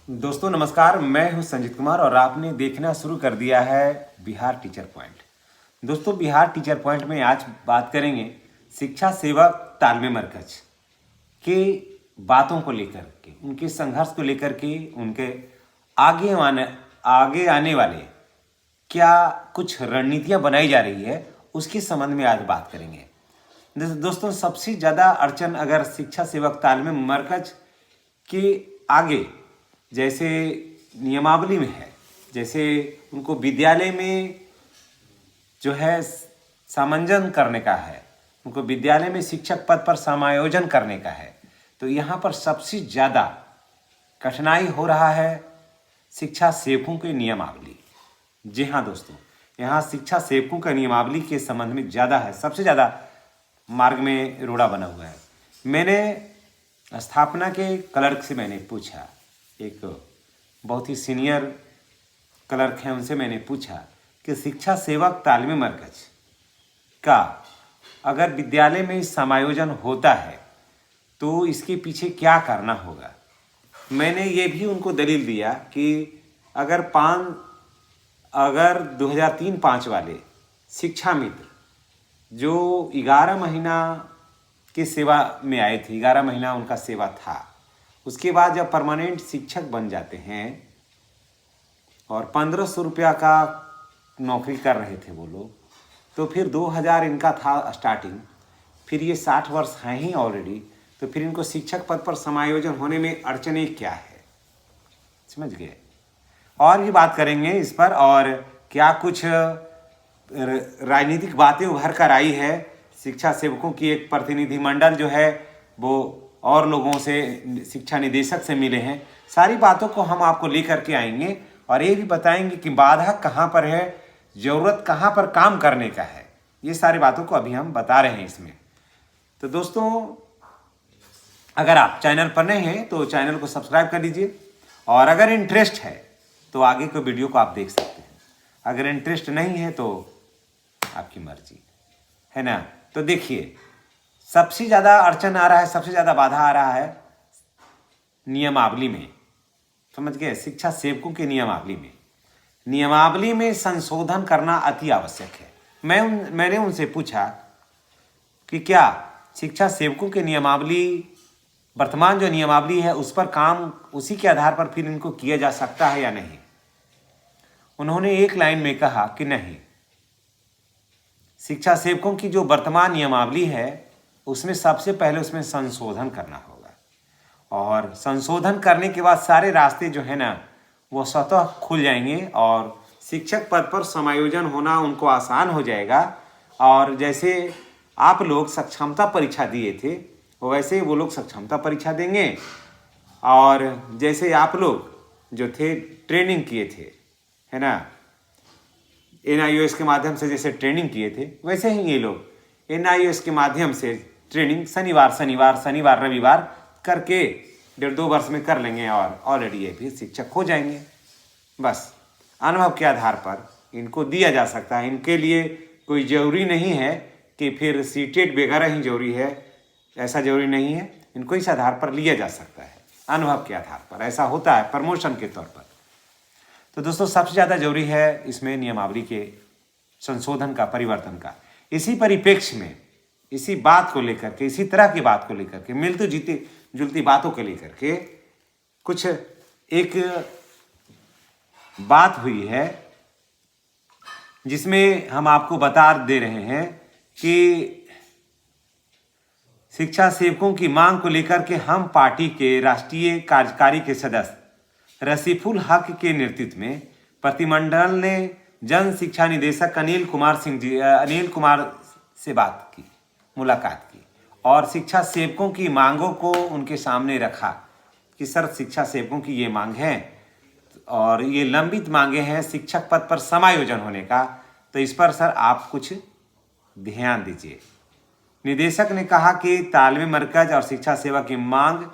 दोस्तों नमस्कार, मैं हूं संजीत कुमार और आपने देखना शुरू कर दिया है बिहार टीचर पॉइंट। दोस्तों बिहार टीचर पॉइंट में आज बात करेंगे शिक्षा सेवक तालमेल मरकज के बातों को लेकर के, उनके संघर्ष को लेकर के, उनके आगे आने वाले क्या कुछ रणनीतियां बनाई जा रही है उसके संबंध में आज बात करेंगे। दोस्तों सबसे ज़्यादा अड़चन अगर शिक्षा सेवक तालमेल मरकज के आगे जैसे नियमावली में है, जैसे उनको विद्यालय में जो है सामंजन करने का है, उनको विद्यालय में शिक्षक पद पर समायोजन करने का है, तो यहाँ पर सबसे ज़्यादा कठिनाई हो रहा है शिक्षा सेवकों के नियमावली। जी हाँ दोस्तों, यहाँ शिक्षा सेवकों का नियमावली के संबंध में ज़्यादा है, सबसे ज़्यादा मार्ग में रोड़ा बना हुआ है। मैंने स्थापना के क्लर्क से मैंने पूछा, एक बहुत ही सीनियर क्लर्क हैं, उनसे मैंने पूछा कि शिक्षा सेवक तालमेल मरकज का अगर विद्यालय में समायोजन होता है तो इसके पीछे क्या करना होगा। मैंने ये भी उनको दलील दिया कि अगर 2003-05 वाले शिक्षा मित्र जो 11 महीना की सेवा में आए थे, 11 महीना उनका सेवा था, उसके बाद जब परमानेंट शिक्षक बन जाते हैं और 1500 रुपया का नौकरी कर रहे थे वो लोग, तो फिर 2000 इनका था स्टार्टिंग, फिर ये 60 वर्ष हैं ही ऑलरेडी, तो फिर इनको शिक्षक पद पर समायोजन होने में अड़चनें क्या है, समझ गए। और भी बात करेंगे इस पर, और क्या कुछ राजनीतिक बातें उभर कर आई है। शिक्षा सेवकों की एक प्रतिनिधिमंडल जो है वो और लोगों से, शिक्षा निदेशक से मिले हैं। सारी बातों को हम आपको लेकर के आएंगे और ये भी बताएंगे कि बाधा कहाँ पर है, ज़रूरत कहाँ पर काम करने का है। ये सारी बातों को अभी हम बता रहे हैं इसमें। तो दोस्तों अगर आप चैनल पर नए हैं तो चैनल को सब्सक्राइब कर लीजिए, और अगर इंटरेस्ट है तो आगे के वीडियो को आप देख सकते हैं। अगर इंटरेस्ट नहीं है तो आपकी मर्जी है ना। तो देखिए सबसे ज़्यादा अड़चन आ रहा है, सबसे ज़्यादा बाधा आ रहा है नियमावली में, समझ गए। शिक्षा सेवकों के नियमावली में संशोधन करना अति आवश्यक है। मैंने उनसे पूछा कि क्या शिक्षा सेवकों के नियमावली, वर्तमान जो नियमावली है उस पर काम उसी के आधार पर फिर इनको किया जा सकता है या नहीं। उन्होंने एक लाइन में कहा कि नहीं, शिक्षा सेवकों की जो वर्तमान नियमावली है उसमें सबसे पहले उसमें संशोधन करना होगा, और संशोधन करने के बाद सारे रास्ते जो है ना वो स्वतः खुल जाएंगे और शिक्षक पद पर समायोजन होना उनको आसान हो जाएगा। और जैसे आप लोग सक्षमता परीक्षा दिए थे वैसे ही वो लोग सक्षमता परीक्षा देंगे, और जैसे आप लोग जो थे ट्रेनिंग किए थे, है ना, NIOS के माध्यम से जैसे ट्रेनिंग किए थे वैसे ही ये लोग NIOS के माध्यम से ट्रेनिंग शनिवार रविवार करके 1.5-2 वर्ष में कर लेंगे और ऑलरेडी ये भी शिक्षक हो जाएंगे। बस अनुभव के आधार पर इनको दिया जा सकता है। इनके लिए कोई ज़रूरी नहीं है कि फिर सीटेट वगैरह ही जरूरी है, ऐसा ज़रूरी नहीं है। इनको इस आधार पर लिया जा सकता है, अनुभव के आधार पर ऐसा होता है प्रमोशन के तौर पर। तो दोस्तों सबसे ज़्यादा जरूरी है इसमें नियमावली के संशोधन का, परिवर्तन का। इसी परिप्रेक्ष्य में, इसी बात को लेकर के, इसी तरह की बात को लेकर के, मिलती जुलती बातों को लेकर के कुछ एक बात हुई है जिसमें हम आपको बता दे रहे हैं कि शिक्षा सेवकों की मांग को लेकर के हम पार्टी के राष्ट्रीय कार्यकारी के सदस्य रसीफुल हक के नेतृत्व में प्रतिमंडल ने जन शिक्षा निदेशक अनिल कुमार से मुलाकात की और शिक्षा सेवकों की मांगों को उनके सामने रखा कि सर शिक्षा सेवकों की ये मांग है और ये लंबित मांगे हैं शिक्षक पद पर समायोजन होने का, तो इस पर सर आप कुछ ध्यान दीजिए। निदेशक ने कहा कि तालमेल मरकज और शिक्षा सेवा की मांग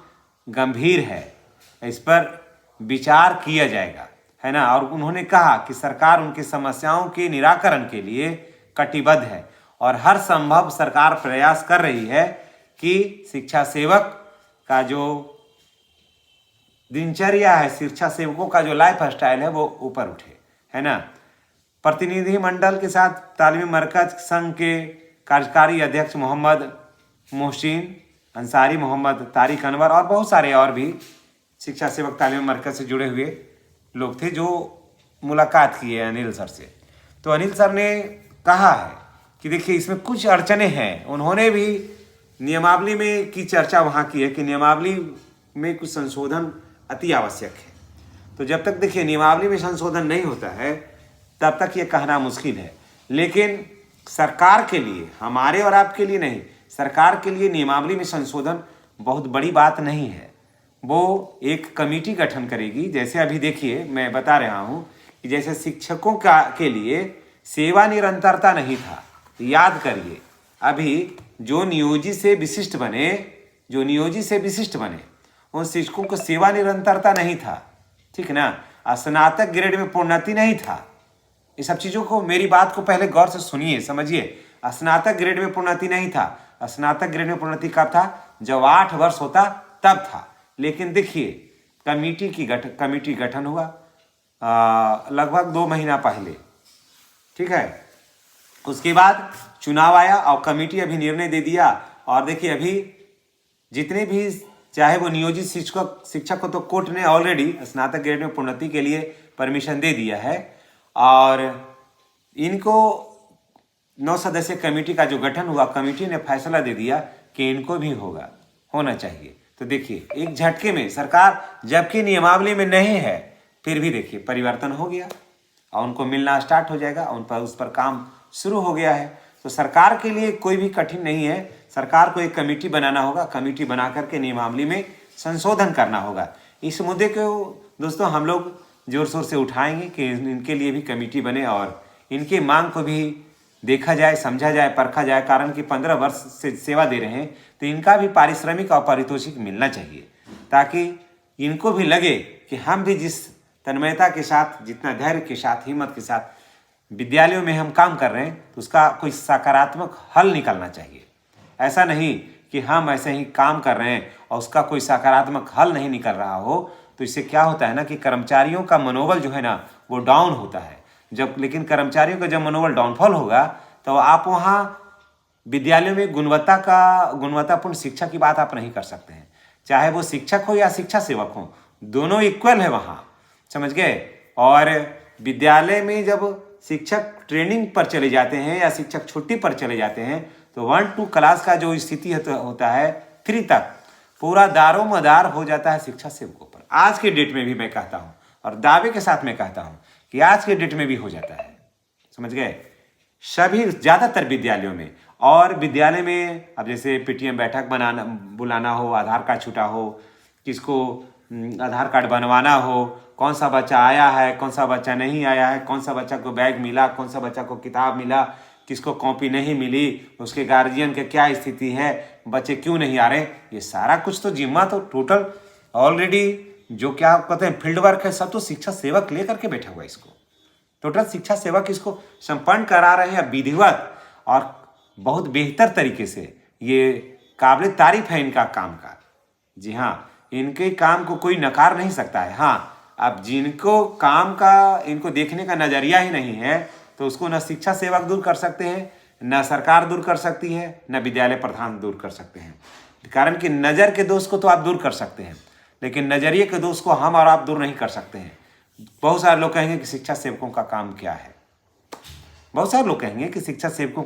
गंभीर है, इस पर विचार किया जाएगा, है ना। और उन्होंने कहा कि सरकार उनकी समस्याओं के निराकरण के लिए कटिबद्ध है और हर संभव सरकार प्रयास कर रही है कि शिक्षा सेवक का जो दिनचर्या है, शिक्षा सेवकों का जो लाइफ स्टाइल है वो ऊपर उठे, है ना। प्रतिनिधिमंडल के साथ तालीमी मरकज संघ के कार्यकारी अध्यक्ष मोहम्मद मोहसिन अंसारी, मोहम्मद तारिक अनवर और बहुत सारे और भी शिक्षा सेवक तालीमी मरकज से जुड़े हुए लोग थे जो मुलाकात किए अनिल सर से। तो अनिल सर ने कहा है कि देखिए इसमें कुछ अड़चने हैं। उन्होंने भी नियमावली में की चर्चा वहाँ की है कि नियमावली में कुछ संशोधन अति आवश्यक है। तो जब तक देखिए नियमावली में संशोधन नहीं होता है तब तक ये कहना मुश्किल है। लेकिन सरकार के लिए, हमारे और आपके लिए नहीं, सरकार के लिए नियमावली में संशोधन बहुत बड़ी बात नहीं है। वो एक कमेटी गठन करेगी। जैसे अभी देखिए मैं बता रहा हूँ कि जैसे शिक्षकों के लिए सेवा निरंतरता नहीं था। याद करिए अभी जो नियोजित से विशिष्ट बने उन शिक्षकों को सेवा निरंतरता नहीं था, ठीक है ना। स्नातक ग्रेड में प्रोन्नति नहीं था। ये सब चीज़ों को, मेरी बात को पहले गौर से सुनिए, समझिए। स्नातक ग्रेड में प्रोन्नति नहीं था। स्नातक ग्रेड में प्रोन्नति कब था? जब 8 वर्ष होता तब था। लेकिन देखिए कमेटी गठन हुआ लगभग 2 महीना पहले, ठीक है। उसके बाद चुनाव आया और कमेटी अभी निर्णय दे दिया। और देखिए अभी जितने भी चाहे वो नियोजित शिक्षक को तो कोर्ट ने ऑलरेडी स्नातक ग्रेड में प्रोन्नति के लिए परमिशन दे दिया है। और इनको 9 सदस्यीय कमेटी का जो गठन हुआ, कमेटी ने फैसला दे दिया कि इनको भी होना चाहिए। तो देखिए एक झटके में सरकार, जबकि नियमावली में नहीं है, फिर भी देखिए परिवर्तन हो गया और उनको मिलना स्टार्ट हो जाएगा। उस पर काम शुरू हो गया है। तो सरकार के लिए कोई भी कठिन नहीं है। सरकार को एक कमेटी बनाना होगा। कमेटी बना करके नियमावली में संशोधन करना होगा। इस मुद्दे को दोस्तों हम लोग जोर शोर से उठाएंगे कि इनके लिए भी कमेटी बने और इनकी मांग को भी देखा जाए, समझा जाए, परखा जाए। कारण कि 15 वर्ष से सेवा दे रहे हैं तो इनका भी पारिश्रमिक और पारितोषिक मिलना चाहिए, ताकि इनको भी लगे कि हम भी जिस तन्मयता के साथ, जितना धैर्य के साथ, हिम्मत के साथ विद्यालयों में हम काम कर रहे हैं तो उसका कोई सकारात्मक हल निकलना चाहिए। ऐसा नहीं कि हम ऐसे ही काम कर रहे हैं और उसका कोई सकारात्मक हल नहीं निकल रहा हो। तो इससे क्या होता है ना कि कर्मचारियों का मनोबल जो है ना वो डाउन होता है। लेकिन कर्मचारियों का जब मनोबल डाउनफॉल होगा तो आप वहाँ विद्यालयों में गुणवत्तापूर्ण शिक्षा की बात आप नहीं कर सकते हैं। चाहे वो शिक्षक हो या शिक्षा सेवक हो, दोनों इक्वल है वहाँ, समझ गए। और विद्यालय में जब शिक्षक ट्रेनिंग पर चले जाते हैं या शिक्षक छुट्टी पर चले जाते हैं तो 1-2 क्लास का जो स्थिति होता है 3 तक पूरा दारोमदार हो जाता है शिक्षा सेवकों पर। आज के डेट में भी मैं कहता हूँ और दावे के साथ मैं कहता हूँ कि आज के डेट में भी हो जाता है, समझ गए। सभी ज़्यादातर विद्यालयों में, और विद्यालय में अब जैसे पीटीएम बैठक बुलाना हो, आधार कार्ड छूटा हो, किसको आधार कार्ड बनवाना हो, कौन सा बच्चा आया है, कौन सा बच्चा नहीं आया है, कौन सा बच्चा को बैग मिला, कौन सा बच्चा को किताब मिला, किसको कॉपी नहीं मिली, उसके गार्जियन की क्या स्थिति है, बच्चे क्यों नहीं आ रहे, ये सारा कुछ तो जिम्मा तो टोटल ऑलरेडी जो क्या कहते हैं फील्ड वर्क है, सब तो शिक्षा सेवक लेकर के बैठा हुआ है। इसको टोटल शिक्षा सेवक इसको संपन्न करा रहे हैं विधिवत और बहुत बेहतर तरीके से। ये काबिल तारीफ है इनका काम का। जी हाँ, इनके काम को कोई नकार नहीं सकता है। हाँ, अब जिनको काम का, इनको देखने का नज़रिया ही नहीं है तो उसको न शिक्षा सेवक दूर कर सकते हैं, न सरकार दूर कर सकती है, न विद्यालय प्रधान दूर कर सकते हैं। कारण कि नज़र के दोष को तो आप दूर कर सकते हैं, लेकिन नज़रिए के दोष को हम और आप दूर नहीं कर सकते हैं। बहुत सारे लोग कहेंगे कि शिक्षा सेवकों का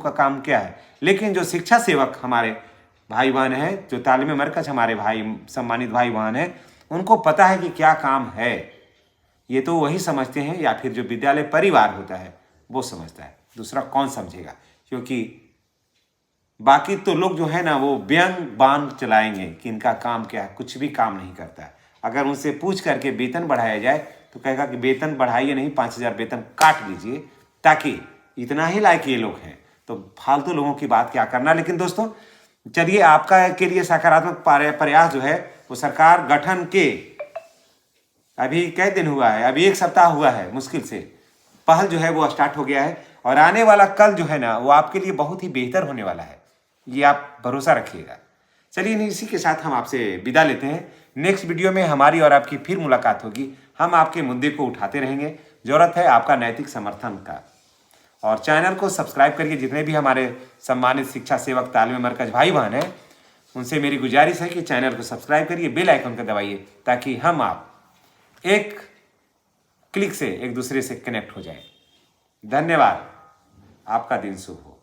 काम क्या है, लेकिन जो शिक्षा सेवक हमारे भाई बहन हैं, जो तालीमी मरकज हमारे भाई सम्मानित भाई बहन हैं, उनको पता है कि क्या काम है। ये तो वही समझते हैं, या फिर जो विद्यालय परिवार होता है वो समझता है, दूसरा कौन समझेगा। क्योंकि बाकी तो लोग जो है ना वो व्यंग बाण चलाएंगे कि इनका काम क्या है, कुछ भी काम नहीं करता है। अगर उनसे पूछ करके वेतन बढ़ाया जाए तो कहेगा कि वेतन बढ़ाइए नहीं, 5000 वेतन काट दीजिए, ताकि इतना ही लायक ये लोग हैं। तो फालतू लोगों की बात क्या करना। लेकिन दोस्तों चलिए, आपका के लिए सकारात्मक प्रयास जो है वो सरकार गठन के अभी कई दिन हुआ है, अभी 1 सप्ताह हुआ है मुश्किल से, पहल जो है वो स्टार्ट हो गया है। और आने वाला कल जो है ना वो आपके लिए बहुत ही बेहतर होने वाला है, ये आप भरोसा रखिएगा। चलिए इसी के साथ हम आपसे विदा लेते हैं। नेक्स्ट वीडियो में हमारी और आपकी फिर मुलाकात होगी। हम आपके मुद्दे को उठाते रहेंगे। जरूरत है आपका नैतिक समर्थन का। और चैनल को सब्सक्राइब करिए। जितने भी हमारे सम्मानित शिक्षा सेवक तालीम मरकज भाई बहन हैं, उनसे मेरी गुजारिश है कि चैनल को सब्सक्राइब करिए, बेल आइकन को दबाइए, ताकि हम आप एक क्लिक से एक दूसरे से कनेक्ट हो जाए। धन्यवाद। आपका दिन शुभ हो।